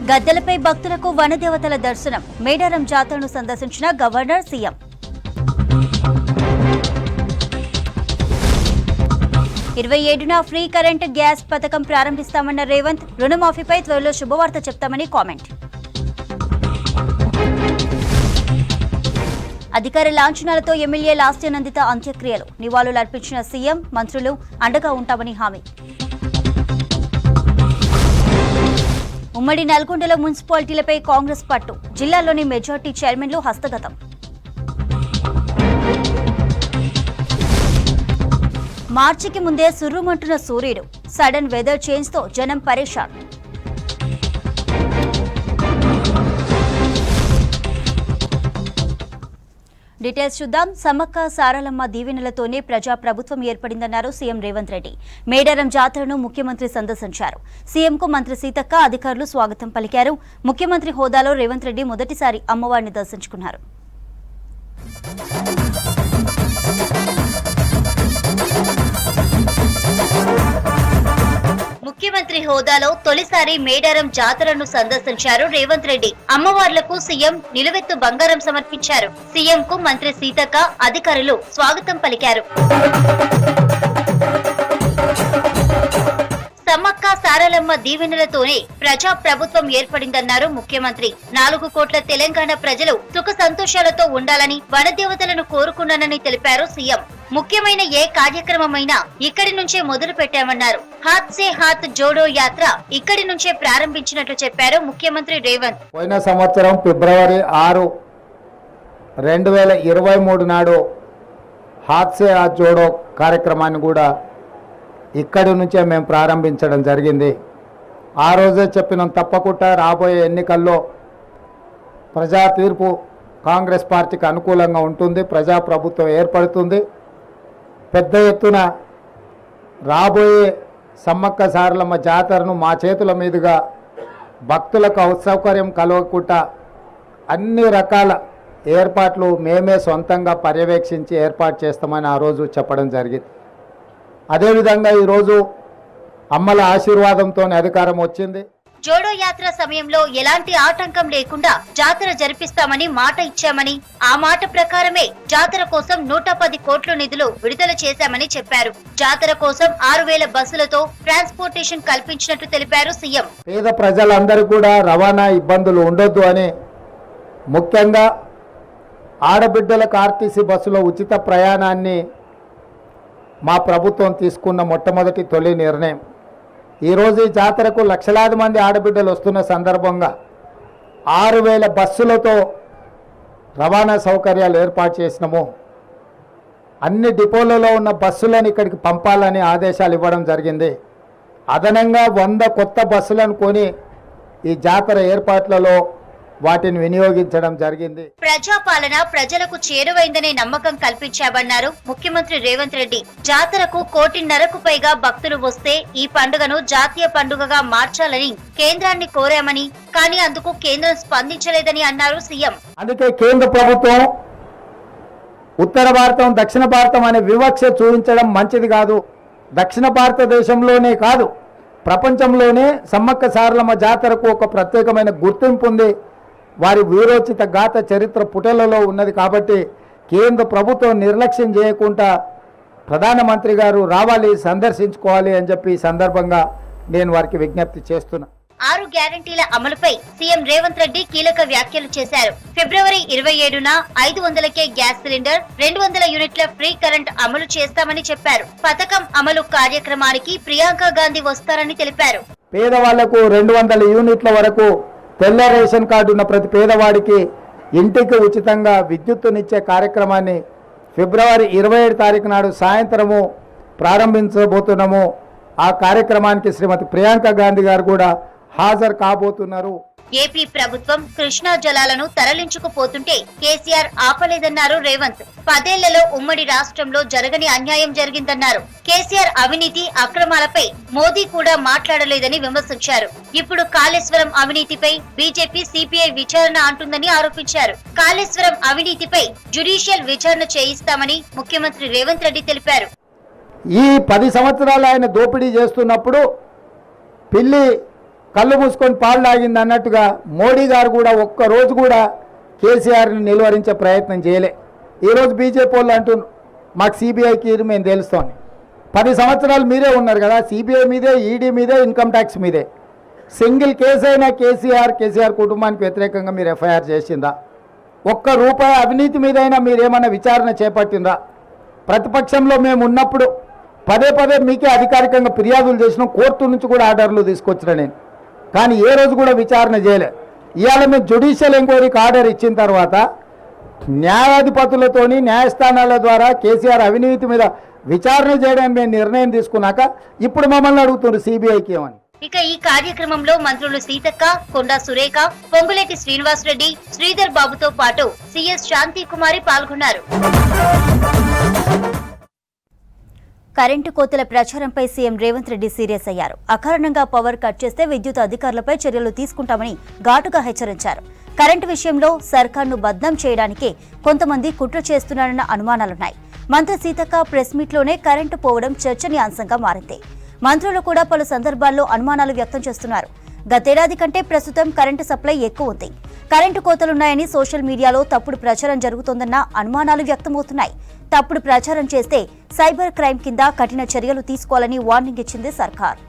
గద్దెలపై భక్తులకు వనదేవతల దర్శనం. మేడారం జాతరను సందర్శించిన గవర్నర్ సీఎం. ఇరవై 27న ఫ్రీ కరెంట్ గ్యాస్ పథకం ప్రారంభిస్తామన్న రేవంత్. రుణమాఫీపై త్వరలో శుభవార్త చెప్తామని కామెంట్. అధికార లాంఛనాలతో ఎమ్మెల్యే లాస్యనందిత అంత్యక్రియలు. నివాళులు అర్పించిన సీఎం, మంత్రులు అండగా ఉంటామని హామీ. ఉమ్మడి నల్గొండలో మున్సిపాలిటీలపై కాంగ్రెస్ పట్టు. జిల్లాలోని మెజార్టీ చైర్మన్లు హస్తగతం. మార్చికి ముందే సుర్రుమంటున్న సూర్యుడు. సడన్ వెదర్ చేంజ్ తో జనం పరేషాన్. డీటెయిల్స్ చూద్దాం. సమ్మక్క సారలమ్మ దీవెనలతోనే ప్రజా ప్రభుత్వం ఏర్పడిందన్నారు సీఎం రేవంత్ రెడ్డి. మేడారం జాతరను ముఖ్యమంత్రి సందర్శించారు. సీఎంకు మంత్రి సీతక్క, అధికారులు స్వాగతం పలికారు. ముఖ్యమంత్రి హోదాలో రేవంత్ రెడ్డి మొదటిసారి అమ్మవారిని దర్శించుకున్నారు. ముఖ్యమంత్రి హోదాలో తొలిసారి మేడారం జాతరను సందర్శించారు రేవంత్ రెడ్డి. అమ్మవార్లకు సీఎం నిలువెత్తు బంగారం సమర్పించారు. సీఎం కు మంత్రి సీతక్క, అధికారులు స్వాగతం పలికారు. సమ్మక్క సారలమ్మ దీవెనలతోనే ప్రజా ప్రభుత్వం ఏర్పడిందన్నారు ముఖ్యమంత్రి. 4 కోట్ల తెలంగాణ ప్రజలు సుఖ సంతోషాలతో ఉండాలని వనదేవతలను కోరుకున్నానని తెలిపారు సీఎం. ముఖ్యమైన ఏ కార్యక్రమమైనా ఇక్కడి నుంచే మొదలు పెట్టామన్నారు. హాత్ సే హాత్ జోడో యాత్ర ఇక్కడి నుంచే ప్రారంభించినట్లు చెప్పారు ముఖ్యమంత్రి రేవంత్. పోయిన సంవత్సరం ఫిబ్రవరి 6, 2023 నాడు హాత్ సే హాత్ జోడో కార్యక్రమాన్ని కూడా ఇక్కడి నుంచే మేము ప్రారంభించడం జరిగింది. ఆ రోజే చెప్పినాం, తప్పకుండా రాబోయే ఎన్నికల్లో ప్రజా తీర్పు కాంగ్రెస్ పార్టీకి అనుకూలంగా ఉంటుంది, ప్రజాప్రభుత్వం ఏర్పడుతుంది. పెద్ద ఎత్తున రాబోయే సమ్మక్క సారలమ్మ జాతరను మా చేతుల మీదుగా భక్తులకు అసౌకర్యం కలగకుండా అన్ని రకాల ఏర్పాట్లు మేమే సొంతంగా పర్యవేక్షించి ఏర్పాటు చేస్తామని ఆ రోజు చెప్పడం జరిగింది. అదేవిధంగా ఈరోజు అమ్మల ఆశీర్వాదంతో అధికారం వచ్చింది. జోడో యాత్ర సమయంలో ఎలాంటి ఆటంకం లేకుండా జాతర జరిపిస్తామని మాట ఇచ్చామని, ఆ మాట ప్రకారమే జాతర కోసం 110 కోట్ల నిధులు విడుదల చేశామని చెప్పారు. జాతర కోసం 6000 బస్సులతో ట్రాన్స్పోర్టేషన్ కల్పించినట్లు తెలిపారు సీఎం. పేద ప్రజలందరూ కూడా రవాణా ఇబ్బందులు ఉండొద్దు అని, ముఖ్యంగా ఆడబిడ్డలకు ఆర్టీసీ బస్సులో ఉచిత ప్రయాణాన్ని మా ప్రభుత్వం తీసుకున్న మొట్టమొదటి తొలి నిర్ణయం. ఈరోజు ఈ జాతరకు లక్షలాది మంది ఆడబిడ్డలు వస్తున్న సందర్భంగా 6000 బస్సులతో రవాణా సౌకర్యాలు ఏర్పాటు చేసినాము. అన్ని డిపోలలో ఉన్న బస్సులను ఇక్కడికి పంపాలని ఆదేశాలు ఇవ్వడం జరిగింది. అదనంగా 100 కొత్త బస్సులను కొని ఈ జాతర ఏర్పాట్లలో వాటిని వినియోగించడం జరిగింది. ప్రజాపాలన ప్రజలకు చేరువైందనే నమ్మకం కల్పించామన్నారు ముఖ్యమంత్రి రేవంత్ రెడ్డి. జాతరకు 1.5 పైగా భక్తులు వస్తే ఈ పండుగను జాతీయ పండుగగా మార్చాలని కేంద్రాన్ని కోరామని, కానీ అందుకు కేంద్రం స్పందించలేదని అన్నారు సీఎం. అందుకే కేంద్ర ప్రభుత్వం ఉత్తర భారతం, దక్షిణ భారతం అనే వివక్ష చూపించడం మంచిది కాదు. దక్షిణ భారతదేశంలోనే కాదు, ప్రపంచంలోనే సమ్మక్క సారలమ్మ జాతరకు ఒక ప్రత్యేకమైన గుర్తింపు ఉంది. వారి వీరోచిత గాథ చరిత్ర పుటలలో ఉన్నది. కాబట్టి కేంద్ర ప్రభుత్వం నిర్లక్ష్యం చేయకుండా ప్రధానమంత్రి గారు రావాలి, సందర్శించుకోవాలి అని చెప్పి ఈ సందర్భంగా నేను వారికి విజ్ఞప్తి చేస్తున్నా. 6 గ్యారంటీల అమలుపై సీఎం రేవంత్ రెడ్డి కీలక వ్యాఖ్యలు చేశారు. ఫిబ్రవరి 27న 500కే గ్యాస్ సిలిండర్, 200 యూనిట్ల ఫ్రీ కరెంట్ అమలు చేస్తామని చెప్పారు. పథకం అమలు కార్యక్రమానికి ప్రియాంక గాంధీ వస్తారని తెలిపారు. పేదవాళ్లకు 200 యూనిట్ల వరకు తెల్ల రేషన్ కార్డు ఉన్న ప్రతి పేదవాడికి ఇంటికి ఉచితంగా విద్యుత్తునిచ్చే కార్యక్రమాన్ని ఫిబ్రవరి 27 తారీఖు నాడు సాయంత్రము ప్రారంభించబోతున్నాము. ఆ కార్యక్రమానికి శ్రీమతి ప్రియాంక గాంధీ గారు కూడా హాజరు కాబోతున్నారు. ఏపీ ప్రభుత్వం కృష్ణా జలాలను తరలించుకుపోతుంటే కేసీఆర్ ఆపలేదన్నారు రేవంత్. 10 ఏళ్లలో ఉమ్మడి రాష్ట్రంలో జరగని అన్యాయం జరిగిందన్నారు. కేసీఆర్ అవినీతి అక్రమాలపై మోదీ కూడా మాట్లాడలేదని విమర్శించారు. ఇప్పుడు కాళేశ్వరం అవినీతిపై బీజేపీ, సిపిఐ విచారణ అంటుందని ఆరోపించారు. కాళేశ్వరం అవినీతిపై జ్యుడిషియల్ విచారణ చేయిస్తామని ముఖ్యమంత్రి రేవంత్ రెడ్డి తెలిపారు. ఈ 10 సంవత్సరాలు ఆయన దోపిడీ చేస్తున్నప్పుడు పిల్లి కళ్ళు మూసుకొని పాలు తాగింది అన్నట్టుగా మోడీ గారు కూడా ఒక్కరోజు కూడా కేసీఆర్ని నిలువరించే ప్రయత్నం చేయలే. ఈరోజు బీజేపీ వాళ్ళు అంటున్నారు మాకు సిబిఐకి మేము తెలుస్తామని. 10 సంవత్సరాలు మీరే ఉన్నారు కదా, సిబిఐ మీదే, ఈడీ మీదే, ఇన్కమ్ ట్యాక్స్ మీదే. సింగిల్ కేసు అయినా కేసీఆర్ కుటుంబానికి వ్యతిరేకంగా మీరు ఎఫ్ఐఆర్ చేసిందా? ఒక్క రూపాయి అవినీతి మీదైనా మీరేమైనా విచారణ చేపట్టిందా? ప్రతిపక్షంలో మేము ఉన్నప్పుడు పదే మీకే అధికారికంగా ఫిర్యాదులు చేసినాం, కోర్టు నుంచి కూడా ఆర్డర్లు తీసుకొచ్చిన నేను, కానీ ఏ రోజు కూడా విచారణ చేయలే. ఇవాళ మేము జ్యుడిషియల్ ఎంక్వైరీకి ఆర్డర్ ఇచ్చిన తర్వాత న్యాయాధిపతులతోని న్యాయస్థానాల ద్వారా కేసీఆర్ అవినీతి మీద విచారణ చేయడానికి మేము నిర్ణయం తీసుకున్నాక ఇప్పుడు మమ్మల్ని అడుగుతున్నారు సిబిఐకి ఏమని. ఇక ఈ కార్యక్రమంలో మంత్రులు సీతక్క, కొండా సురేఖ, పొంగులేటి శ్రీనివాసరెడ్డి, శ్రీధర్ బాబుతో పాటు సిఎస్ శాంతి కుమారి పాల్గొన్నారు. కరెంటు కోతల ప్రచారంపై సీఎం రేవంత్ రెడ్డి సీరియస్ అయ్యారు. అకారణంగా పవర్ కట్ చేస్తే విద్యుత్ అధికారులపై చర్యలు తీసుకుంటామని ఘాటుగా హెచ్చరించారు. కరెంటు విషయంలో సర్కార్ను బద్నాం చేయడానికే కొంతమంది కుట్ర చేస్తున్నారన్న అనుమానాలున్నాయి. మంత్రి సీతక్క ప్రెస్ మీట్లోనే కరెంటు పోవడం చర్చనీయాంశంగా మారింది. మంత్రులు కూడా పలు సందర్భాల్లో అనుమానాలు వ్యక్తం చేస్తున్నారు. గతేడాది కంటే ప్రస్తుతం కరెంటు సప్లై ఎక్కువ ఉంది. కరెంటు కోతలున్నాయని సోషల్ మీడియాలో తప్పుడు ప్రచారం జరుగుతోందన్న అనుమానాలు వ్యక్తమవుతున్నాయి. తప్పుడు ప్రచారం చేస్తే సైబర్ క్రైమ్ కింద కఠిన చర్యలు తీసుకోవాలని వార్నింగ్ ఇచ్చింది సర్కార్.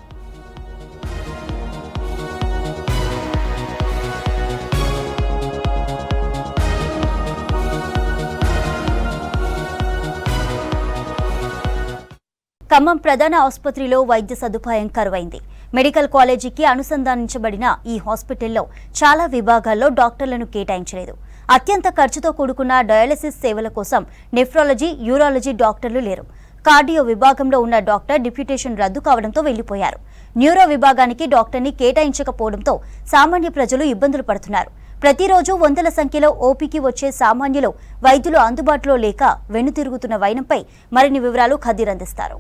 ఖమ్మం ప్రధాన ఆసుపత్రిలో వైద్య సదుపాయం కరువైంది. మెడికల్ కాలేజీకి అనుసంధానించబడిన ఈ హాస్పిటల్లో చాలా విభాగాల్లో డాక్టర్లను కేటాయించలేదు. అత్యంత ఖర్చుతో కూడుకున్న డయాలసిస్ సేవల కోసం నెఫ్రాలజీ, యూరాలజీ డాక్టర్లు లేరు. కార్డియో విభాగంలో ఉన్న డాక్టర్ డిప్యూటేషన్ రద్దు కావడంతో వెళ్లిపోయారు. న్యూరో విభాగానికి డాక్టర్ని కేటాయించకపోవడంతో సామాన్య ప్రజలు ఇబ్బందులు పడుతున్నారు. ప్రతిరోజు వందల సంఖ్యలో ఓపీకి వచ్చే సామాన్యులు వైద్యులు అందుబాటులో లేక వెన్నుతిరుగుతున్న వైనంపై మరిన్ని వివరాలు ఖదీర్ అందిస్తారు.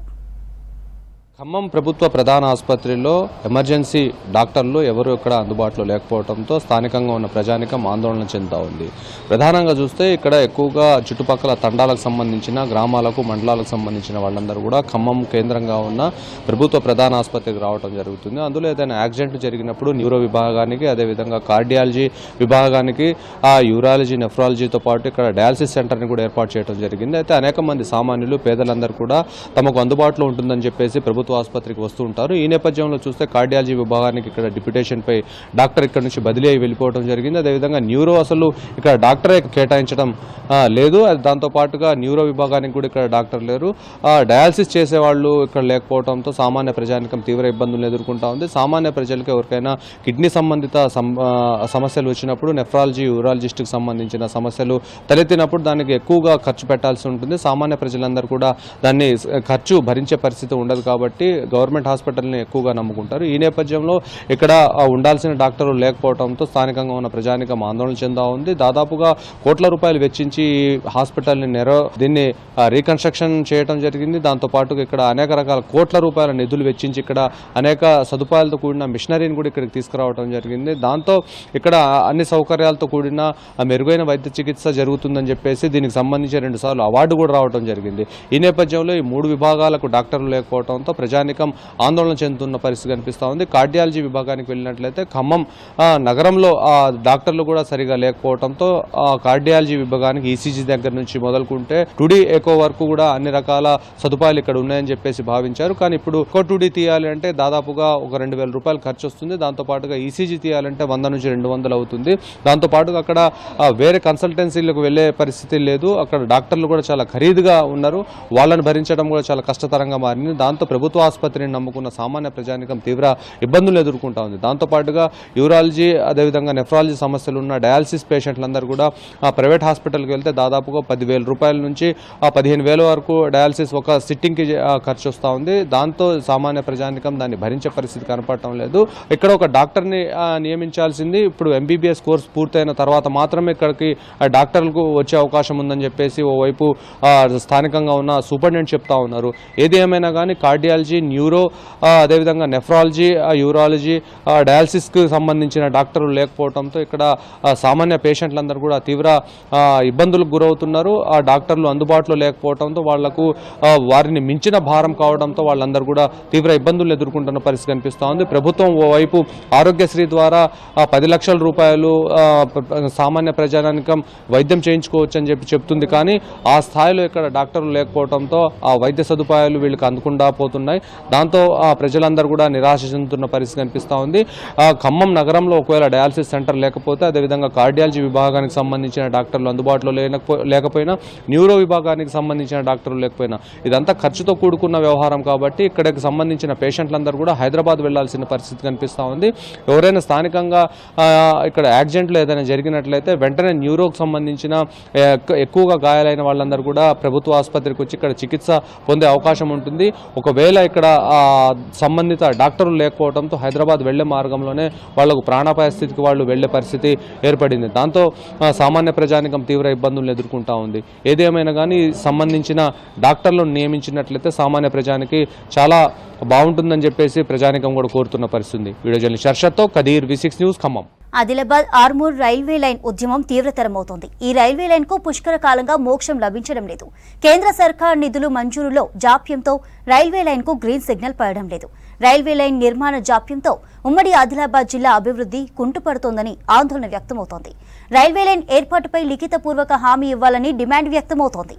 ఖమ్మం ప్రభుత్వ ప్రధాన ఆసుపత్రిలో ఎమర్జెన్సీ డాక్టర్లు ఎవరు ఇక్కడ అందుబాటులో లేకపోవడంతో స్థానికంగా ఉన్న ప్రజానికం ఆందోళన చెందుతా ఉంది. ప్రధానంగా చూస్తే ఇక్కడ ఎక్కువగా చుట్టుపక్కల తండాలకు సంబంధించిన గ్రామాలకు, మండలాలకు సంబంధించిన వాళ్ళందరూ కూడా ఖమ్మం కేంద్రంగా ఉన్న ప్రభుత్వ ప్రధాన ఆసుపత్రికి రావడం జరుగుతుంది. అందులో ఏదైనా యాక్సిడెంట్ జరిగినప్పుడు న్యూరో విభాగానికి, అదేవిధంగా కార్డియాలజీ విభాగానికి, యూరాలజీ, నెఫ్రాలజీతో పాటు ఇక్కడ డయాలసిస్ సెంటర్ని కూడా ఏర్పాటు చేయడం జరిగింది. అయితే అనేక మంది సామాన్యులు, పేదలందరూ కూడా తమకు అందుబాటులో ఉంటుందని చెప్పేసి ప్రభుత్వ ఆసుపత్రికి వస్తూ ఉంటారు. ఈ నేపథ్యంలో చూస్తే కార్డియాలజీ విభాగానికి ఇక్కడ డిప్యూటేషన్ పై డాక్టర్ ఇక్కడ నుంచి బదిలీ అయి వెళ్ళిపోవడం జరిగింది. అదేవిధంగా న్యూరో అసలు ఇక్కడ డాక్టరే కేటాయించడం లేదు. దాంతో పాటుగా న్యూరో విభాగానికి కూడా ఇక్కడ డాక్టర్ లేరు. డయాలసిస్ చేసేవాళ్ళు ఇక్కడ లేకపోవడంతో సామాన్య ప్రజానికం తీవ్ర ఇబ్బందులు ఎదుర్కొంటా ఉంది. సామాన్య ప్రజలకు ఎవరికైనా కిడ్నీ సంబంధిత సమస్యలు వచ్చినప్పుడు, నెఫ్రాలజీ, యూరాలజిస్ట్కి సంబంధించిన సమస్యలు తలెత్తినప్పుడు దానికి ఎక్కువగా ఖర్చు పెట్టాల్సి ఉంటుంది. సామాన్య ప్రజలందరూ కూడా దాన్ని ఖర్చు భరించే పరిస్థితి ఉండదు కాబట్టి గవర్నమెంట్ హాస్పిటల్ని ఎక్కువగా నమ్ముకుంటారు. ఈ నేపథ్యంలో ఇక్కడ ఉండాల్సిన డాక్టర్లు లేకపోవడంతో స్థానికంగా ఉన్న ప్రజానికం ఆందోళన చెందా ఉంది. దాదాపుగా కోట్ల రూపాయలు వెచ్చించి హాస్పిటల్ని దీన్ని రీకన్స్ట్రక్షన్ చేయడం జరిగింది. దాంతో పాటు ఇక్కడ అనేక రకాల కోట్ల రూపాయల నిధులు వెచ్చించి ఇక్కడ అనేక సదుపాయాలతో కూడిన మిషనరీని కూడా ఇక్కడికి తీసుకురావడం జరిగింది. దాంతో ఇక్కడ అన్ని సౌకర్యాలతో కూడిన మెరుగైన వైద్య చికిత్స జరుగుతుందని చెప్పేసి దీనికి సంబంధించి 2 సార్లు అవార్డు కూడా రావడం జరిగింది. ఈ నేపథ్యంలో ఈ 3 విభాగాలకు డాక్టర్లు లేకపోవడంతో ప్రజానికం ఆందోళన చెందుతున్న పరిస్థితి కనిపిస్తూ ఉంది. కార్డియాలజీ విభాగానికి వెళ్ళినట్లయితే ఖమ్మం నగరంలో డాక్టర్లు కూడా సరిగా లేకపోవడంతో కార్డియాలజీ విభాగానికి ఈసీజీ దగ్గర నుంచి మొదలుకుంటే టుడీ ఎకో వరకు కూడా అన్ని రకాల సదుపాయాలు ఇక్కడ ఉన్నాయని చెప్పేసి భావించారు. కానీ ఇప్పుడు ఒక టుడీ తీయాలి అంటే దాదాపుగా ఒక 2,000 రూపాయలు ఖర్చు వస్తుంది. దాంతో పాటుగా ఈసీజీ తీయాలంటే 100 నుంచి 200 అవుతుంది. దాంతో పాటుగా అక్కడ వేరే కన్సల్టెన్సీలకు వెళ్లే పరిస్థితి లేదు. అక్కడ డాక్టర్లు కూడా చాలా ఖరీదుగా ఉన్నారు. వాళ్ళని భరించడం కూడా చాలా కష్టతరంగా మారింది. దాంతో ప్రభుత్వ ఆసుపత్రిని నమ్ముకున్న సామాన్య ప్రజానికం తీవ్ర ఇబ్బందులు ఎదుర్కొంటా ఉంది. దాంతోపాటుగా యూరాలజీ, అదేవిధంగా నెఫ్రాలజీ సమస్యలు ఉన్న డయాలసిస్ పేషెంట్లందరూ కూడా ప్రైవేట్ హాస్పిటల్కి వెళ్తే దాదాపుగా 10,000 రూపాయల నుంచి 15,000 వరకు డయాలసిస్ ఒక సిట్టింగ్కి ఖర్చు వస్తూ ఉంది. దాంతో సామాన్య ప్రజానికం దాన్ని భరించే పరిస్థితి కనపడటం లేదు. ఇక్కడ ఒక డాక్టర్ని నియమించాల్సింది ఇప్పుడు ఎంబీబీఎస్ కోర్స్ పూర్తయిన తర్వాత మాత్రమే ఇక్కడికి డాక్టర్లకు వచ్చే అవకాశం ఉందని చెప్పేసి ఓవైపు స్థానికంగా ఉన్న సూపరింటెండెంట్ చెప్తా ఉన్నారు. ఏది ఏమైనా కానీ కార్డియాలజీ కార్డియాలజీ, న్యూరో, అదేవిధంగా నెఫ్రాలజీ, యూరాలజీ, డయాలసిస్కి సంబంధించిన డాక్టర్లు లేకపోవడంతో ఇక్కడ సామాన్య పేషెంట్లందరూ కూడా తీవ్ర ఇబ్బందులకు గురవుతున్నారు. ఆ డాక్టర్లు అందుబాటులో లేకపోవడంతో వాళ్లకు వారిని మించిన భారం కావడంతో వాళ్ళందరూ కూడా తీవ్ర ఇబ్బందులు ఎదుర్కొంటున్న పరిస్థితి కనిపిస్తూ ఉంది. ప్రభుత్వం ఓవైపు ఆరోగ్యశ్రీ ద్వారా 10 లక్షల రూపాయలు సామాన్య ప్రజానికం వైద్యం చేయించుకోవచ్చు అని చెప్తుంది. కానీ ఆ స్థాయిలో ఇక్కడ డాక్టర్లు లేకపోవడంతో ఆ వైద్య సదుపాయాలు వీళ్ళకి అందకుండా పోతున్నాయి. దాంతో ప్రజలందరూ కూడా నిరాశ చెందుతున్న పరిస్థితి కనిపిస్తూ ఉంది. ఖమ్మం నగరంలో ఒకవేళ డయాలసిస్ సెంటర్ లేకపోతే, అదేవిధంగా కార్డియాలజీ విభాగానికి సంబంధించిన డాక్టర్లు అందుబాటులో లేకపోయినా, న్యూరో విభాగానికి సంబంధించిన డాక్టర్లు లేకపోయినా, ఇదంతా ఖర్చుతో కూడుకున్న వ్యవహారం కాబట్టి ఇక్కడికి సంబంధించిన పేషెంట్లందరూ కూడా హైదరాబాద్ వెళ్లాల్సిన పరిస్థితి కనిపిస్తూ ఉంది. ఎవరైనా స్థానికంగా ఇక్కడ యాక్సిడెంట్లు ఏదైనా జరిగినట్లయితే వెంటనే న్యూరోకి సంబంధించిన ఎక్కువగా గాయాలైన వాళ్ళందరూ కూడా ప్రభుత్వ ఆసుపత్రికి వచ్చి ఇక్కడ చికిత్స పొందే అవకాశం ఉంటుంది. ఒకవేళ ఇక్కడ సంబంధిత డాక్టర్లు లేకపోవడంతో హైదరాబాద్ వెళ్లే మార్గంలోనే వాళ్లకు ప్రాణాపాయ స్థితికి వాళ్ళు వెళ్లే పరిస్థితి ఏర్పడింది. దాంతో సామాన్య ప్రజానికం తీవ్ర ఇబ్బందులను ఎదుర్కొంటా ఉంది. ఏదేమైనా కానీ సంబంధించిన డాక్టర్లను నియమించినట్లయితే సామాన్య ప్రజానికి చాలా బాగుంటుందని చెప్పేసి ప్రజానికం కూడా కోరుతున్న పరిస్థితి. వీడియో జర్నలిస్ట్ షర్షత్తో Qadeer, V6 news, Khammam. Adilabad Armoor railway line ఉద్యమం తీవ్రతరమవుతోంది. ఈ రైల్వే లైన్ కు పుష్కర కాలంగా మోక్షం లభించడం లేదు. కేంద్ర సర్కార్ నిధులు మంజూరులో జాప్యంతో రైల్వే లైన్ కు గ్రీన్ సిగ్నల్ పడడం లేదు. రైల్వే లైన్ నిర్మాణ జాప్యంతో ఉమ్మడి ఆదిలాబాద్ జిల్లా అభివృద్ధి కుంటుపడుతోందని ఆందోళన వ్యక్తమవుతోంది. రైల్వే లైన్ ఏర్పాటుపై లిఖితపూర్వక హామీ ఇవ్వాలని డిమాండ్ వ్యక్తమవుతోంది.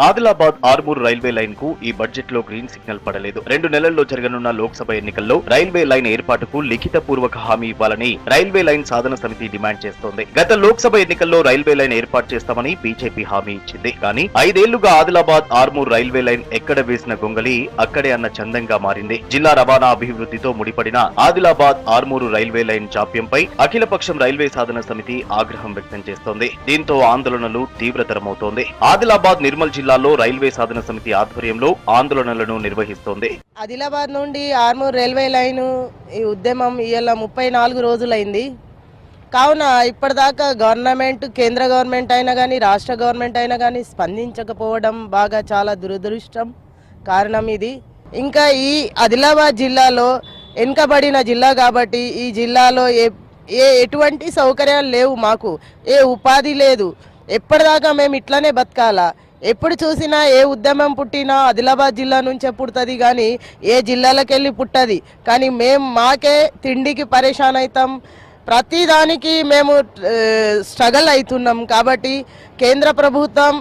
ఆదిలాబాద్ ఆర్మూర్ రైల్వే లైన్ కు ఈ బడ్జెట్ లో గ్రీన్ సిగ్నల్ పడలేదు. 2 నెలల్లో జరగనున్న లోక్సభ ఎన్నికల్లో రైల్వే లైన్ ఏర్పాటుకు లిఖిత పూర్వక హామీ ఇవ్వాలని రైల్వే లైన్ సాధన సమితి డిమాండ్ చేస్తోంది. గత లోక్సభ ఎన్నికల్లో రైల్వే లైన్ ఏర్పాటు చేస్తామని బీజేపీ హామీ ఇచ్చింది. కానీ 5 ఏళ్లుగా ఆదిలాబాద్ ఆర్మూర్ రైల్వే లైన్ ఎక్కడ వేసిన గొంగలి అక్కడే అన్న చందంగా మారింది. జిల్లా రవాణా అభివృద్ధితో ముడిపడిన ఆదిలాబాద్ ఆర్మూరు రైల్వే లైన్ జాప్యంపై అఖిలపక్షం రైల్వే సాధన సమితి ఆగ్రహం వ్యక్తం చేస్తోంది. దీంతో ఆందోళనలు తీవ్రతరమవుతోంది. ఆదిలాబాద్ నిర్మల్ జిల్లాలో రైల్వే సాధన సమితి ఆధ్వర్యంలో ఆందోళనలను నిర్వహిస్తోంది. ఆదిలాబాద్ నుండి ఆర్మూర్ రైల్వే లైన్ ఈ ఉద్యమం ఇవాళ 34 రోజులైంది. కావున ఇప్పటిదాకా గవర్నమెంట్, కేంద్ర గవర్నమెంట్ అయినా కానీ, రాష్ట్ర గవర్నమెంట్ అయినా కానీ స్పందించకపోవడం బాగా చాలా దురదృష్టం కారణం ఇది. ఇంకా ఈ ఆదిలాబాద్ జిల్లాలో వెనుకబడిన జిల్లా కాబట్టి ఈ జిల్లాలో ఎటువంటి సౌకర్యాలు లేవు. మాకు ఏ ఉపాధి లేదు. ఎప్పటిదాకా మేము ఇట్లనే బతకాలా? ఎప్పుడు చూసినా ఏ ఉద్యమం పుట్టినా ఆదిలాబాద్ జిల్లా నుంచే పుడుతుంది కానీ ఏ జిల్లాలకు వెళ్ళి పుట్టది. కానీ మాకే తిండికి పరేషాన్ అవుతాం. ప్రతిదానికి మేము స్ట్రగల్ అవుతున్నాం. కాబట్టి కేంద్ర ప్రభుత్వం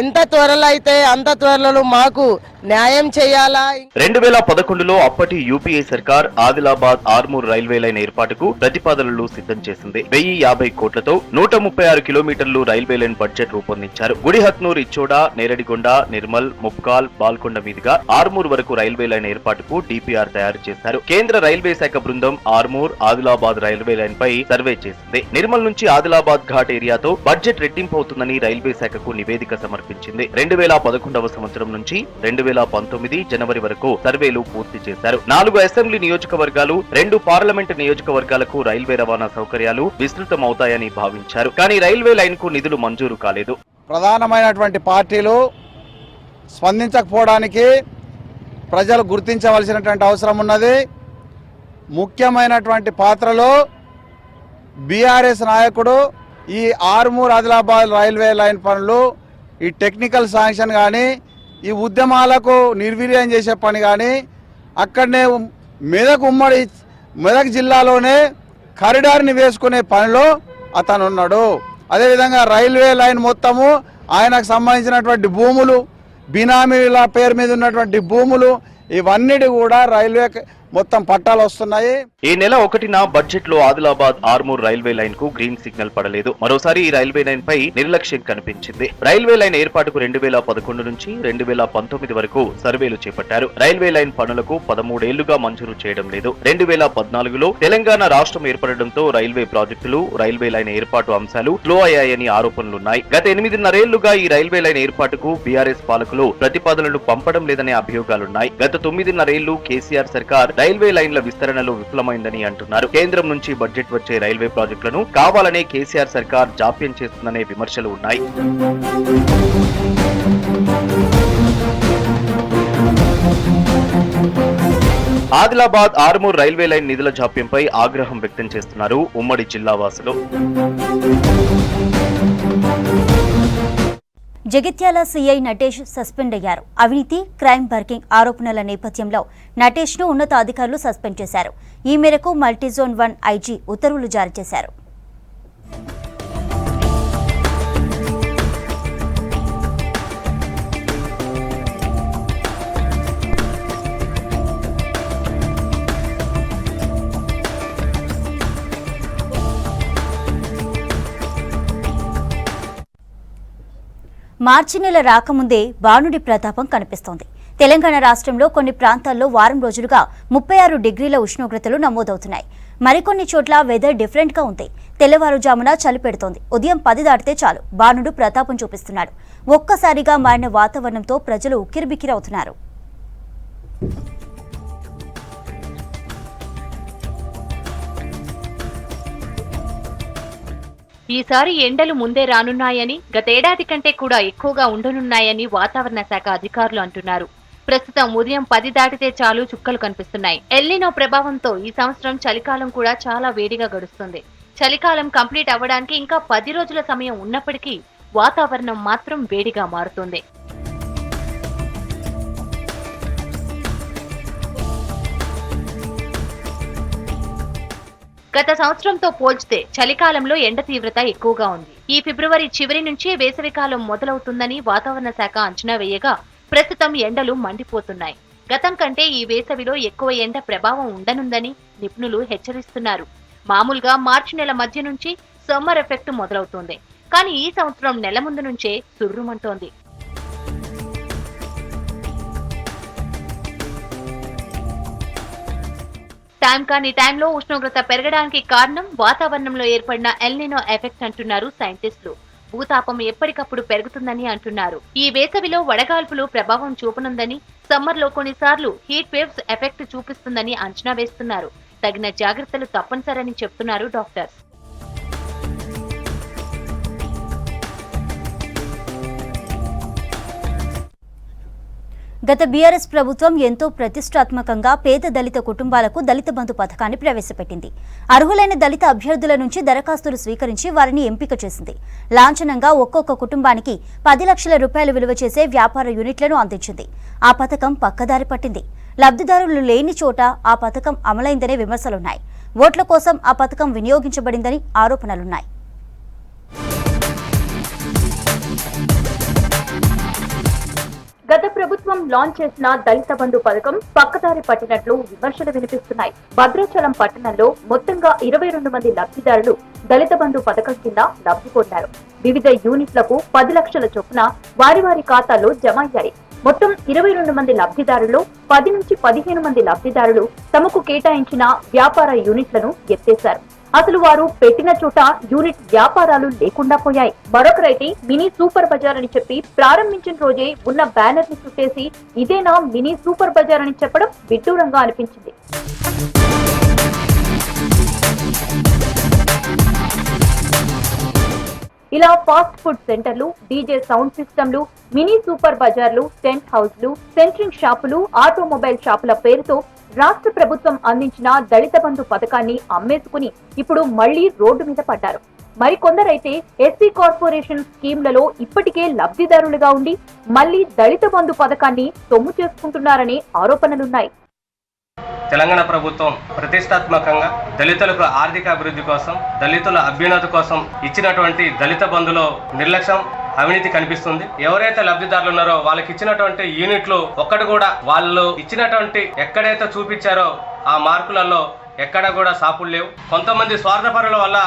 ఎంత త్వరలో అయితే అంత త్వరలో మాకు న్యాయం చేయాలా. 2011లో అప్పటి యూపీఏ సర్కార్ ఆదిలాబాద్ ఆర్మూర్ రైల్వే లైన్ ఏర్పాటుకు ప్రతిపాదనలు సిద్ధం చేసింది. 1050 కోట్లతో 136 కిలోమీటర్లు రైల్వే లైన్ బడ్జెట్ రూపొందించారు. గుడిహత్నూర్, ఇచ్చోడ, నేరడిగొండ, నిర్మల్, ముప్కాల్, బాల్కొండ మీదుగా ఆర్మూర్ వరకు రైల్వే లైన్ ఏర్పాటుకు డిపిఆర్ తయారు చేశారు. కేంద్ర రైల్వే శాఖ బృందం ఆర్మూర్ ఆదిలాబాద్ రైల్వే లైన్ పై సర్వే చేసింది. నిర్మల్ నుంచి ఆదిలాబాద్ ఘాట్ ఏరియాతో బడ్జెట్ రెట్టింపు అవుతుందని రైల్వే శాఖకు నివేదిక సమర్పించింది. 2011వ సంవత్సరం నుంచి 2019 జనవరి వరకు సర్వేలు పూర్తి చేశారు. 4 అసెంబ్లీ నియోజకవర్గాలు, 2 పార్లమెంట్ నియోజకవర్గాలకు రైల్వే రవాణా సౌకర్యాలు విస్తృతమవుతాయని భావించారు. కానీ రైల్వే లైన్ కు నిధులు మంజూరు కాలేదు. ప్రధానమైనటువంటి పార్టీలు స్పందించకపోవడానికి ప్రజలు గుర్తించవలసినటువంటి అవసరం ఉన్నది. ముఖ్యమైనటువంటి పాత్రలో బీఆర్ఎస్ నాయకుడు ఈ ఆర్మూర్ ఆదిలాబాద్ రైల్వే లైన్ పనులు, ఈ టెక్నికల్ శాంక్షన్ కానీ, ఈ ఉద్యమాలకు నిర్వీర్యం చేసే పని కానీ, అక్కడనే మెదక్ జిల్లాలోనే కారిడార్ని వేసుకునే పనిలో అతను ఉన్నాడు. అదేవిధంగా రైల్వే లైన్ మొత్తము ఆయనకు సంబంధించినటువంటి భూములు, బినామీల పేరు మీద ఉన్నటువంటి భూములు, ఇవన్నిటి కూడా రైల్వే మొత్తం పట్టాలు వస్తున్నాయి. ఈ నెల 1న బడ్జెట్ లో ఆదిలాబాద్ ఆర్మూర్ రైల్వే లైన్ కు గ్రీన్ సిగ్నల్ పడలేదు. మరోసారి ఈ రైల్వే లైన్ పై నిర్లక్ష్యం కనిపించింది. రైల్వే లైన్ ఏర్పాటుకు 2011 నుంచి 2019 వరకు సర్వేలు చేపట్టారు. రైల్వే లైన్ పనులకు 13 ఏళ్లుగా మంజూరు చేయడం లేదు. 2014లో తెలంగాణ రాష్ట్రం ఏర్పడడంతో రైల్వే ప్రాజెక్టులు, రైల్వే లైన్ ఏర్పాటు అంశాలు స్లో అయ్యాయని ఆరోపణలున్నాయి. గత 8.5 ఈ రైల్వే లైన్ ఏర్పాటుకు బీఆర్ఎస్ పాలకులు ప్రతిపాదనలు పంపడం లేదనే అభియోగాలున్నాయి. గత 9.5 కేసీఆర్ సర్కార్ రైల్వే లైన్ల విస్తరణలో విఫలమైందని అంటున్నారు. కేంద్రం నుంచి బడ్జెట్ వచ్చే రైల్వే ప్రాజెక్టులను కావాలనే కేసీఆర్ సర్కార్ జాప్యం చేస్తుందనే విమర్శలు ఉన్నాయి. ఆదిలాబాద్ ఆర్మూర్ రైల్వే లైన్ నిధుల జాప్యంపై ఆగ్రహం వ్యక్తం చేస్తున్నారు ఉమ్మడి జిల్లా వాసులు. జగిత్యాల సీఐ నటేష్ సస్పెండ్ అయ్యారు. అవినీతి, క్రైమ్ బర్కింగ్ ఆరోపణల నేపథ్యంలో నటేష్ను ఉన్నతాధికారులు సస్పెండ్ చేశారు. ఈ మేరకు మల్టీజోన్ 1 ఐజీ ఉత్తర్వులు జారీ చేశారు. మార్చి నెల రాకముందే బాణుడి ప్రతాపం కనిపిస్తోంది. తెలంగాణ రాష్ట్రంలో కొన్ని ప్రాంతాల్లో వారం రోజులుగా 36 డిగ్రీల ఉష్ణోగ్రతలు నమోదవుతున్నాయి. మరికొన్ని చోట్ల వెదర్ డిఫరెంట్గా ఉంది. తెల్లవారుజామున చలి పెడుతోంది. ఉదయం 10 దాటితే చాలు బాణుడు ప్రతాపం చూపిస్తున్నాడు. ఒక్కసారిగా మారిన వాతావరణంతో ప్రజలు ఉక్కిరిబిక్కిరవుతున్నారు. ఈసారి ఎండలు ముందే రానున్నాయని, గతేడాది కంటే కూడా ఎక్కువగా ఉండనున్నాయని వాతావరణ శాఖ అధికారులు అంటున్నారు. ప్రస్తుతం ఉదయం 10 దాటితే చాలు చుక్కలు కనిపిస్తున్నాయి. ఎల్నినో ప్రభావంతో ఈ సంవత్సరం చలికాలం కూడా చాలా వేడిగా గడుస్తుంది. చలికాలం కంప్లీట్ అవ్వడానికి ఇంకా 10 రోజుల సమయం ఉన్నప్పటికీ వాతావరణం మాత్రం వేడిగా మారుతుంది. గత సంవత్సరంతో పోల్చితే చలికాలంలో ఎండ తీవ్రత ఎక్కువగా ఉంది. ఈ ఫిబ్రవరి చివరి నుంచి వేసవికాలం మొదలవుతుందని వాతావరణ శాఖ అంచనా వేయగా ప్రస్తుతం ఎండలు మండిపోతున్నాయి. గతం కంటే ఈ వేసవిలో ఎక్కువ ఎండ ప్రభావం ఉండనుందని నిపుణులు హెచ్చరిస్తున్నారు. మామూలుగా మార్చి నెల మధ్య నుంచి సమ్మర్ ఎఫెక్ట్ మొదలవుతుంది. కానీ ఈ సంవత్సరం నెల ముందు నుంచే సుర్రుమంటోంది. టైం కాని టైంలో ఉష్ణోగ్రత పెరగడానికి కారణం వాతావరణంలో ఏర్పడిన ఎల్నినో ఎఫెక్ట్ అంటున్నారు సైంటిస్టులు. భూతాపం ఎప్పటికప్పుడు పెరుగుతుందని అంటున్నారు. ఈ వేసవిలో వడగాల్పులు ప్రభావం చూపనుందని, సమ్మర్లో కొన్నిసార్లు హీట్ వేవ్స్ ఎఫెక్ట్ చూపిస్తుందని అంచనా వేస్తున్నారు. తగిన జాగ్రత్తలు తప్పనిసరని చెప్తున్నారు డాక్టర్స్. గత బీఆర్ఎస్ ప్రభుత్వం ఎంతో ప్రతిష్టాత్మకంగా పేద దళిత కుటుంబాలకు దళిత బంధు పథకాన్ని ప్రవేశపెట్టింది. అర్హులైన దళిత అభ్యర్థుల నుంచి దరఖాస్తులు స్వీకరించి వారిని ఎంపిక చేసింది. లాంఛనంగా ఒక్కొక్క కుటుంబానికి 10 లక్షల రూపాయలు విలువ చేసే వ్యాపార యూనిట్లను అందించింది. ఆ పథకం పక్కదారి పట్టింది. లబ్ధిదారులు లేని చోట ఆ పథకం అమలైందనే విమర్శలున్నాయి. ఓట్ల కోసం ఆ పథకం వినియోగించబడిందని ఆరోపణలున్నాయి. గత ప్రభుత్వం లాంచ్ చేసిన దళిత బంధు పథకం పక్కదారి పట్టినట్లు విమర్శలు వినిపిస్తున్నాయి. భద్రాచలం పట్టణంలో మొత్తంగా 22 మంది లబ్ధిదారులు దళిత బంధు పథకం కింద లబ్ధి పొందారు. వివిధ యూనిట్లకు 10 లక్షల చొప్పున వారి వారి ఖాతాల్లో జమ అయ్యాయి. మొత్తం 22 మంది లబ్ధిదారులు 10 నుంచి 15 మంది లబ్ధిదారులు తమకు కేటాయించిన వ్యాపార యూనిట్లను ఎత్తేశారు. అసలు వారు పెట్టిన చోట యూనిట్ వ్యాపారాలు లేకుండా పోయాయి. మరొకరైతే మినీ సూపర్ బజార్ అని చెప్పి ప్రారంభించిన రోజే ఉన్న బ్యానర్ ని చుట్టేసి ఇదేనా మినీ సూపర్ బజార్ అని చెప్పడం విడ్డూరంగా అనిపించింది. ఇలా ఫాస్ట్ ఫుడ్ సెంటర్లు, డీజే సౌండ్ సిస్టంలు, మినీ సూపర్ బజార్లు, టెంట్ హౌస్లు, సెంట్రింగ్ షాపులు, ఆటోమొబైల్ షాపుల పేరుతో రాష్ట్ర ప్రభుత్వం అందించిన దళిత బంధు పథకాన్ని అమ్మేసుకుని ఇప్పుడు మళ్లీ రోడ్డు మీద పడ్డారు. మరికొందరైతే ఎస్సీ కార్పొరేషన్ స్కీమ్లలో ఇప్పటికే లబ్ధిదారులుగా ఉండి మళ్లీ దళిత బంధు పథకాన్ని సొమ్ము చేసుకుంటున్నారనే ఆరోపణలున్నాయి. తెలంగాణ ప్రభుత్వం ప్రతిష్టాత్మకంగా దళితులకు ఆర్థిక అభివృద్ధి కోసం, దళితుల అభ్యున్నతి కోసం ఇచ్చినటువంటి దళిత బంధులో నిర్లక్ష్యం, అవినీతి కనిపిస్తుంది. ఎవరైతే లబ్ధిదారులు ఉన్నారో వాళ్ళకి ఇచ్చినటువంటి యూనిట్లు ఒక్కటి కూడా వాళ్ళు ఇచ్చినటువంటి ఎక్కడైతే చూపించారో ఆ మార్కులలో ఎక్కడ కూడా సాపులు లేవు. కొంతమంది స్వార్థపరుల వల్ల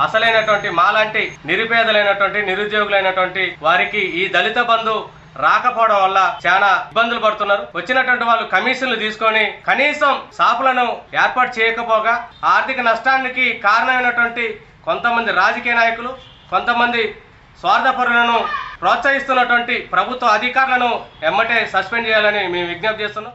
అసలైనటువంటి మాలాంటి నిరుపేదలైనటువంటి నిరుద్యోగులైనటువంటి వారికి ఈ దళిత బంధు రాకపోవడం వల్ల చాలా ఇబ్బందులు పడుతున్నారు. వచ్చినటువంటి వాళ్ళు కమిషన్లు తీసుకొని కనీసం షాపులను ఏర్పాటు చేయకపోగా ఆర్థిక నష్టానికి కారణమైనటువంటి కొంతమంది రాజకీయ నాయకులు, కొంతమంది స్వార్థపరులను ప్రోత్సహిస్తున్నటువంటి ప్రభుత్వ అధికారులను ఎమ్మటే సస్పెండ్ చేయాలని మేము విజ్ఞప్తి చేస్తున్నాం.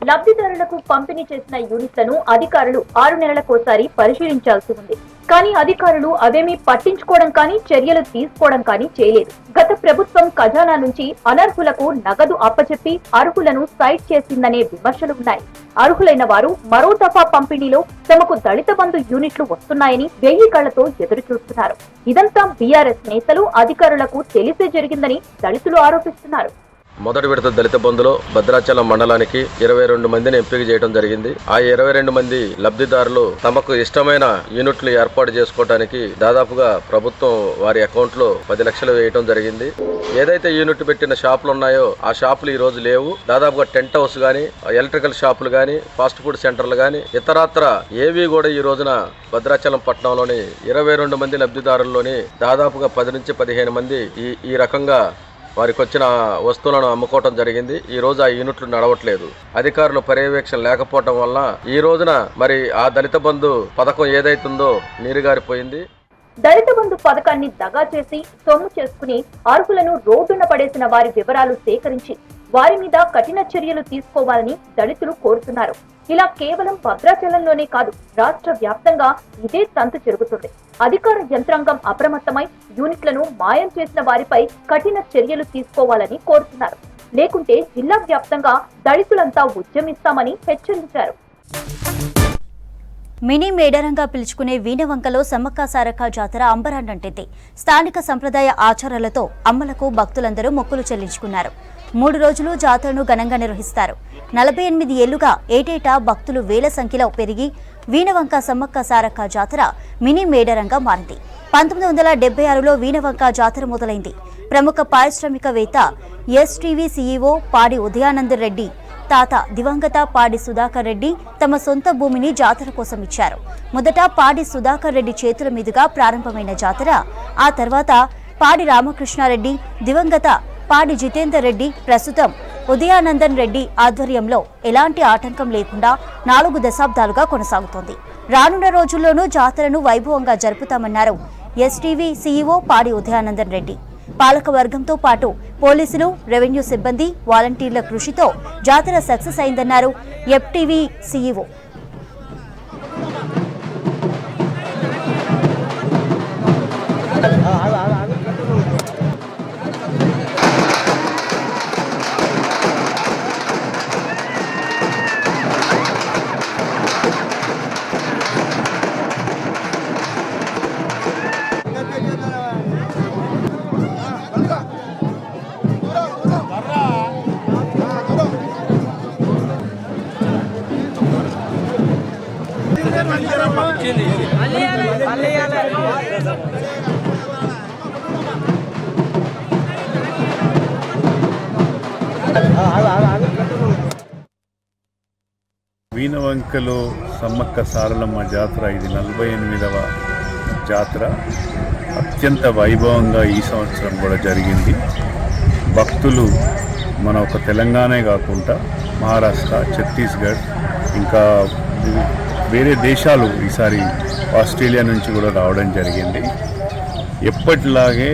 లబ్ధిదారులకు పంపిణీ చేసిన యూనిట్లను అధికారులు 6 నెలలకోసారి పరిశీలించాల్సి ఉంది. కానీ అధికారులు అవేమీ పట్టించుకోవడం కానీ చర్యలు తీసుకోవడం కానీ చేయలేదు. గత ప్రభుత్వం ఖజానా నుంచి అనర్హులకు నగదు అప్పచెప్పి అర్హులను సైట్ చేసిందనే విమర్శలు ఉన్నాయి. అర్హులైన వారు మరో దఫా పంపిణీలో తమకు దళిత బంధు యూనిట్లు వస్తున్నాయని 1000 కళ్లతో ఎదురు చూస్తున్నారు. ఇదంతా బీఆర్ఎస్ నేతలు అధికారులకు తెలిసే జరిగిందని దళితులు ఆరోపిస్తున్నారు. మొదటి విడత దళిత బంధులో భద్రాచలం మండలానికి 22 మందిని ఎంపిక చేయడం జరిగింది. ఆ 22 మంది లబ్ధిదారులు తమకు ఇష్టమైన యూనిట్లు ఏర్పాటు చేసుకోవడానికి దాదాపుగా ప్రభుత్వం వారి అకౌంట్ లో 10 లక్షలు వేయడం జరిగింది. ఏదైతే యూనిట్ పెట్టిన షాపులు ఉన్నాయో ఆ షాపులు ఈ రోజు లేవు. దాదాపుగా టెంట్ హౌస్ గానీ, ఎలక్ట్రికల్ షాపులు గానీ, ఫాస్ట్ ఫుడ్ సెంటర్లు గానీ ఇతరత్ర ఏవి కూడా ఈ రోజున భద్రాచలం పట్టణంలోని 22 మంది లబ్ధిదారుల్లోని దాదాపుగా 10 నుంచి 15 మంది ఈ రకంగా వారికి వచ్చిన వస్తువులను అమ్ముకోవటం జరిగింది. ఈ రోజు ఆ యూనిట్లు నడవట్లేదు. అధికారుల పర్యవేక్షణ లేకపోవటం వల్ల ఈ రోజున మరి ఆ దళిత బంధు పథకం ఏదైతుందో నీరుగారిపోయింది. దళిత బంధు పథకాన్ని దగా చేసి సొమ్ము చేసుకుని అర్హులను రోడ్డున పడేసిన వారి వివరాలు సేకరించి వారి మీద కఠిన చర్యలు తీసుకోవాలని దళితులు కోరుతున్నారు. ఇలా కేవలం భద్రాచలంలోనే కాదు, రాష్ట్ర వ్యాప్తంగా ఇదే తంతు జరుగుతుంది. అధికార యంత్రాంగం అప్రమత్తమై యూనిట్లను మాయం చేసిన వారిపై కఠిన చర్యలు తీసుకోవాలని కోరుతున్నారు. లేకుంటే జిల్లా వ్యాప్తంగా దళితులంతా ఉద్యమిస్తామని హెచ్చరించారు. మినీ మేడారంగా పిలుచుకునే వీణవంకలో సమ్మక్క సారక్క జాతర అంబరాన్నంటింది. స్థానిక సంప్రదాయ ఆచారాలతో అమ్మలకు భక్తులందరూ మొక్కులు చెల్లించుకున్నారు. 3 రోజులు జాతరను ఘనంగా నిర్వహిస్తారు. 48 ఏళ్లుగా ఏటేటా భక్తులు వేల సంఖ్యలో పెరిగి వీణవంక సమ్మక్క సారక్క జాతర మినీ మేడారంగా మారింది. 1976లో వీణవంక జాతర మొదలైంది. ప్రముఖ పారిశ్రామికవేత్త ఎస్టీవీ సీఈఓ పాడి ఉదయానంద రెడ్డి తాత దివంగత పాడి సుధాకర్ రెడ్డి తమ సొంత భూమిని జాతర కోసం ఇచ్చారు. మొదట పాడి సుధాకర్ రెడ్డి చేతుల మీదుగా ప్రారంభమైన జాతర ఆ తర్వాత పాడి రామకృష్ణారెడ్డి, దివంగత పాడి జితేందర్ రెడ్డి, ప్రస్తుతం ఉదయానందన్ రెడ్డి ఆధ్వర్యంలో ఎలాంటి ఆటంకం లేకుండా 4 దశాబ్దాలుగా కొనసాగుతోంది. రానున్న రోజుల్లోనూ జాతరను వైభవంగా జరుపుతామన్నారు ఎస్టీవీ సీఈఓ పాడి ఉదయానందన్ రెడ్డి. పాలక వర్గంతో పాటు పోలీసులు, రెవెన్యూ సిబ్బంది, వాలంటీర్ల కృషితో జాతర సక్సెస్ అయిందన్నారు ఎఫ్టీవీ సీఈఓ. వీణవంకలో సమ్మక్క సారలమ్మ జాతర ఇది 48వ జాతర. అత్యంత వైభవంగా ఈ సంవత్సరం కూడా జరిగింది. భక్తులు మన ఒక తెలంగాణే కాకుండా మహారాష్ట్ర, ఛత్తీస్గఢ్, ఇంకా వేరే దేశాలు, ఈసారి ఆస్ట్రేలియా నుంచి కూడా రావడం జరిగింది. ఎప్పటిలాగే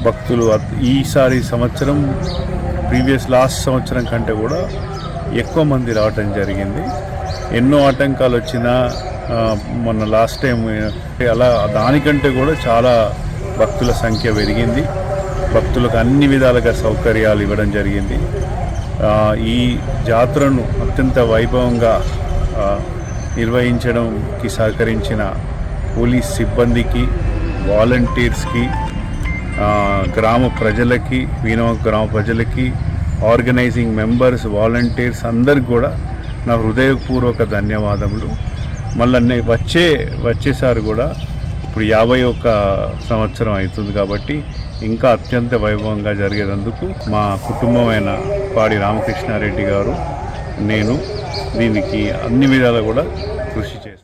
భక్తులు ఈసారి సంవత్సరం లాస్ట్ సంవత్సరం కంటే కూడా ఎక్కువ మంది రావటం జరిగింది. ఎన్నో ఆటంకాలు వచ్చినా మొన్న లాస్ట్ టైం అలా దానికంటే కూడా చాలా భక్తుల సంఖ్య పెరిగింది. భక్తులకు అన్ని విధాలుగా సౌకర్యాలు ఇవ్వడం జరిగింది. ఈ జాతరను అత్యంత వైభవంగా నిర్వహించడానికి సహకరించిన పోలీస్ సిబ్బందికి, వాలంటీర్స్కి, గ్రామ ప్రజలకి, వీణవంక గ్రామ ప్రజలకి, ఆర్గనైజింగ్ మెంబర్స్, వాలంటీర్స్ అందరికి కూడా నా హృదయపూర్వక ధన్యవాదములు. మళ్ళీ వచ్చేసారి కూడా ఇప్పుడు 51 సంవత్సరం అవుతుంది కాబట్టి ఇంకా అత్యంత వైభవంగా జరిగేందుకు మా కుటుంబమైన పాడి రామకృష్ణారెడ్డి గారు, నేను దీనికి అన్ని విధాలా కూడా కృషి చేస్తాను.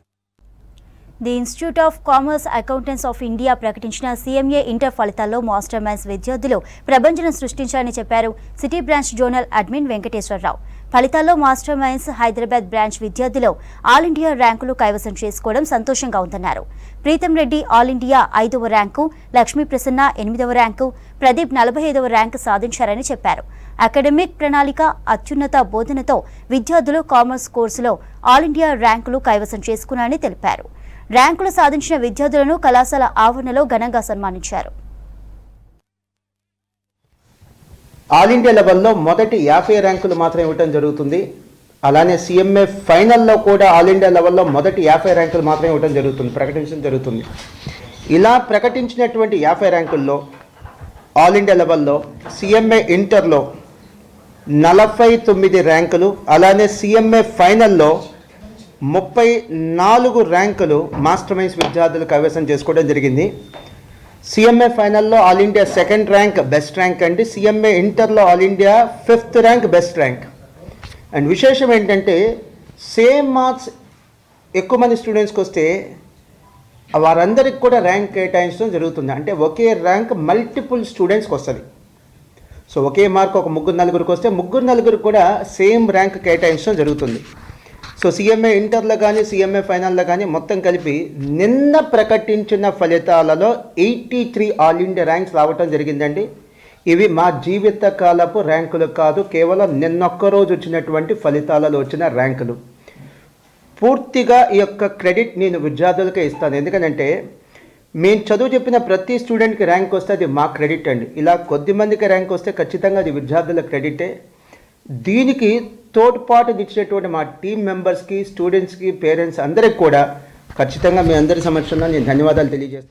The institute of commerce accountants of India ప్రకటించిన సీఎంఏ ఇంటర్ ఫలితాల్లో మాస్టర్ మైండ్స్ విద్యార్థులు ప్రభంజనం సృష్టించారని చెప్పారు city branch zonal admin Venkateswararao. ఫలితాల్లో మాస్టర్ మైండ్స్ హైదరాబాద్ బ్రాంచ్ విద్యార్థులు ఆల్ ఇండియా ర్యాంకులు కైవసం చేసుకోవడం సంతోషంగా ఉందన్నారు. ప్రీతం రెడ్డి ఆల్ ఇండియా 5వ ర్యాంకు, లక్ష్మీ ప్రసన్న 8వ ర్యాంకు, ప్రదీప్ 45వ ర్యాంకు సాధించారని చెప్పారు. అకాడమిక్ ప్రణాళిక, అత్యున్నత బోధనతో విద్యార్థులు కామర్స్ కోర్సులో ఆల్ ఇండియా ర్యాంకులు కైవసం చేసుకున్నారని తెలిపారు. ర్యాంకులు సాధించిన విద్యార్థులను కళాశాల ఆవరణలో ఘనంగా సన్మానించారు. ఆల్ ఇండియా లెవెల్లో మొదటి 50 ర్యాంకులు మాత్రం ఇవ్వడం జరుగుతుంది. అలానే CMA ఫైనల్లో కూడా ఆల్ ఇండియా లెవెల్లో మొదటి 50 ర్యాంకులు మాత్రం ఇవ్వడం జరుగుతుంది, ప్రకటించడం జరుగుతుంది. ఇలా ప్రకటించినటువంటి 50 ర్యాంకుల్లో ఆల్ ఇండియా లెవెల్లో CMA ఇంటర్లో 49 ర్యాంకులు, అలానే CMA ఫైనల్లో 34 ర్యాంకులు మాస్టర్ మైండ్స్ విద్యార్థులు కైవసం చేసుకోవడం జరిగింది. CMA ఫైనల్లో all India 2nd rank best rank అండి. CMA ఇంటర్లో all India 5th rank best rank. And విశేషం ఏంటంటే సేమ్ మార్క్స్ ఎక్కువ మంది స్టూడెంట్స్కి వస్తే వారందరికి కూడా ర్యాంక్ కేటాయించడం జరుగుతుంది. అంటే ఒకే ర్యాంక్ మల్టిపుల్ స్టూడెంట్స్కి వస్తుంది. సో ఒకే మార్క్ ఒక 3-4 వస్తే 3-4 కూడా సేమ్ ర్యాంక్ కేటాయించడం జరుగుతుంది. సో CMA ఇంటర్లో కానీ CMA ఫైనల్లో కానీ మొత్తం కలిపి నిన్న ప్రకటించిన ఫలితాలలో 83 ఆల్ ఇండియా ర్యాంక్స్ రావటం జరిగిందండి. ఇవి మా జీవితకాలపు ర్యాంకులు కాదు, కేవలం నిన్నొక్క రోజు వచ్చినటువంటి ఫలితాలలో వచ్చిన ర్యాంకులు. పూర్తిగా ఈ యొక్క క్రెడిట్ నేను విద్యార్థులకే ఇస్తాను. ఎందుకంటే మేము చదువు చెప్పిన ప్రతి స్టూడెంట్కి ర్యాంక్ వస్తే అది మా క్రెడిట్ అండి. ఇలా కొద్ది మందికి ర్యాంక్ వస్తే ఖచ్చితంగా అది విద్యార్థుల క్రెడిటే. దీనికి తోడ్పాటునిచ్చినటువంటి మా టీం మెంబర్స్కి, స్టూడెంట్స్కి, పేరెంట్స్ అందరికి కూడా ఖచ్చితంగా మీ అందరి సమక్షంలో నేను ధన్యవాదాలు తెలియజేస్తాను.